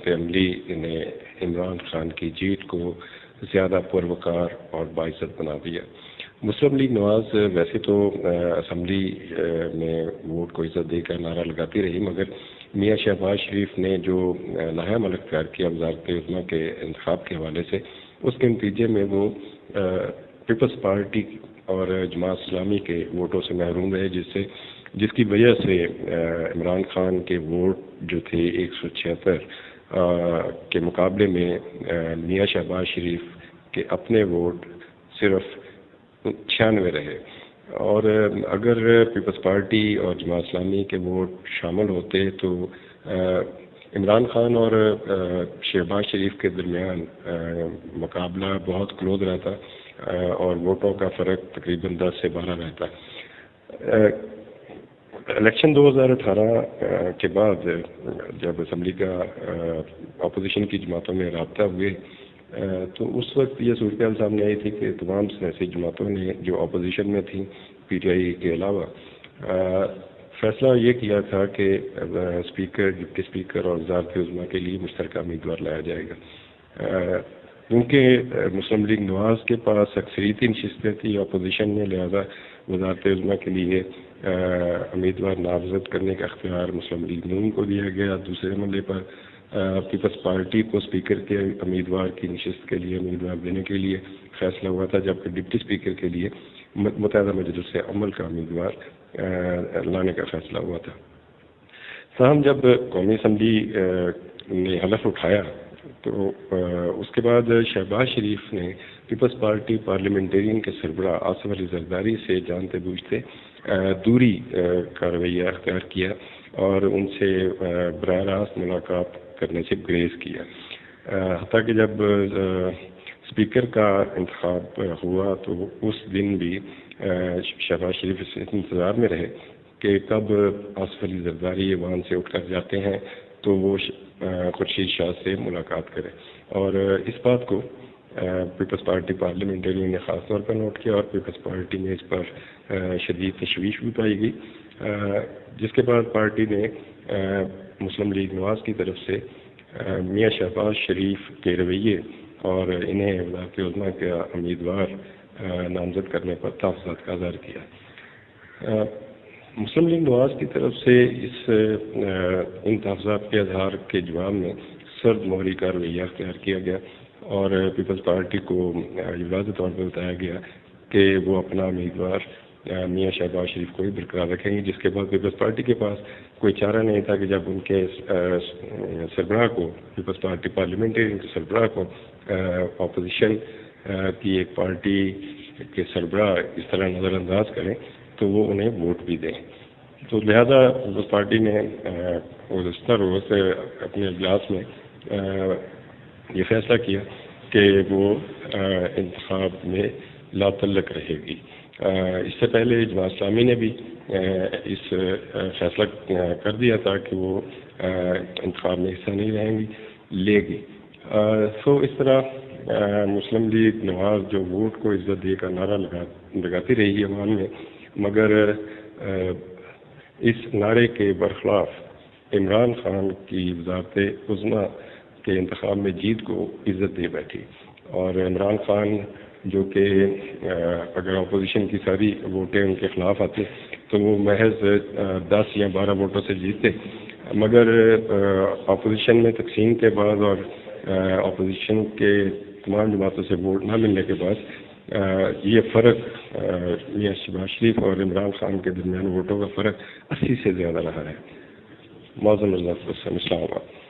حکمت عملی نے عمران خان کی جیت کو زیادہ پروقار اور باعزت بنا دیا۔ مسلم لیگ نواز ویسے تو اسمبلی میں ووٹ کو عزت دے کر نعرہ لگاتی رہی، مگر میاں شہباز شریف نے جو نیا عمل اختیار کیا وزارت عظمیٰ کے انتخاب کے حوالے سے، اس کے نتیجے میں وہ پیپلز پارٹی اور جماعت اسلامی کے ووٹوں سے محروم رہے، جس کی وجہ سے عمران خان کے ووٹ جو تھے 176 کے مقابلے میں میاں شہباز شریف کے اپنے ووٹ صرف 96 رہے، اور اگر پیپلز پارٹی اور جماعت اسلامی کے ووٹ شامل ہوتے تو عمران خان اور شہباز شریف کے درمیان مقابلہ بہت کلوز رہتا اور ووٹوں کا فرق تقریباً 10 سے 12 رہتا۔ الیکشن 2018 کے بعد جب اسمبلی کا اپوزیشن کی جماعتوں میں رابطہ ہوئے تو اس وقت یہ صورتحال سامنے آئی تھی کہ تمام سیاسی جماعتوں نے جو اپوزیشن میں تھیں پی ٹی آئی کے علاوہ فیصلہ یہ کیا تھا کہ اسپیکر، ڈپٹی اسپیکر اور وزارت عظمیٰ کے لیے مشترکہ امیدوار لایا جائے گا۔ کیونکہ مسلم لیگ نواز کے پاس اکثریتی نشستیں تھیں اپوزیشن میں، لہذا وزارت عظمیٰ کے لیے امیدوار نامزد کرنے کا اختیار مسلم لیگ نون کو دیا گیا۔ دوسرے مرحلے پر پیپلز پارٹی کو اسپیکر کے امیدوار کی نشست کے لیے امیدوار دینے کے لیے فیصلہ ہوا تھا، جبکہ ڈپٹی اسپیکر کے لیے متحدہ مجلس عمل کا امیدوار لانے کا فیصلہ ہوا تھا۔ تاہم جب قومی اسمبلی نے حلف اٹھایا تو اس کے بعد شہباز شریف نے پیپلز پارٹی پارلیمنٹرین کے سربراہ آصف علی زرداری سے جانتے بوجھتے دوری کا رویہ اختیار کیا اور ان سے براہ راست ملاقات کرنے سے گریز کیا، حتیٰ کہ جب اسپیکر کا انتخاب ہوا تو اس دن بھی شہباز شریف اس انتظار میں رہے کہ کب آصف علی زرداری ایوان سے اٹھ کر جاتے ہیں تو وہ خورشید شاہ سے ملاقات کرے، اور اس بات کو پیپلز پارٹی پارلیمنٹرین نے خاص طور پر نوٹ کیا اور پیپلز پارٹی میں اس پر شدید تشویش بھی پائی گئی، جس کے بعد پارٹی نے مسلم لیگ نواز کی طرف سے میاں شہباز شریف کے رویے اور انہیں وزارت عظمیٰ کا امیدوار نامزد کرنے پر تحفظات کا اظہار کیا۔ مسلم لیگ نواز کی طرف سے ان تحفظات کے اظہار کے جواب میں سرد موری کا رویہ اختیار کیا گیا اور پیپلز پارٹی کو یہ واضح طور پر بتایا گیا کہ وہ اپنا امیدوار میاں شہباز شریف کو ہی برقرار رکھیں گے، جس کے بعد پیپلز پارٹی کے پاس کوئی چارہ نہیں تھا کہ جب ان کے سربراہ کو، پیپلز پارٹی پارلیمنٹری کے سربراہ کو اپوزیشن کی ایک پارٹی کے سربراہ اس طرح نظر انداز کریں تو وہ انہیں ووٹ بھی دیں۔ تو لہذا پیپلز پارٹی نے گزشتہ روز اپنے اجلاس میں یہ فیصلہ کیا کہ وہ انتخاب میں لا تعلق رہے گی۔ اس سے پہلے جماعت اسلامی نے بھی اس فیصلہ کر دیا تھا کہ وہ انتخاب میں حصہ نہیں رہیں گی لے گی۔ سو اس طرح مسلم لیگ نواز جو ووٹ کو عزت دے کر نعرہ لگاتی رہی عوام میں، مگر اس نعرے کے برخلاف عمران خان کی وزارت عظمیٰ کے انتخاب میں جیت کو عزت دے بیٹھی، اور عمران خان جو کہ اگر اپوزیشن کی ساری ووٹیں ان کے خلاف آتی تو وہ محض 10 یا 12 ووٹوں سے جیتتے، مگر اپوزیشن میں تقسیم کے بعد اور اپوزیشن کے تمام جماعتوں سے ووٹ نہ ملنے کے بعد یہ فرق میاں شہباز شریف اور عمران خان کے درمیان ووٹوں کا فرق 80 سے زیادہ رہا ہے۔ معظم اللہ السلام علیکم۔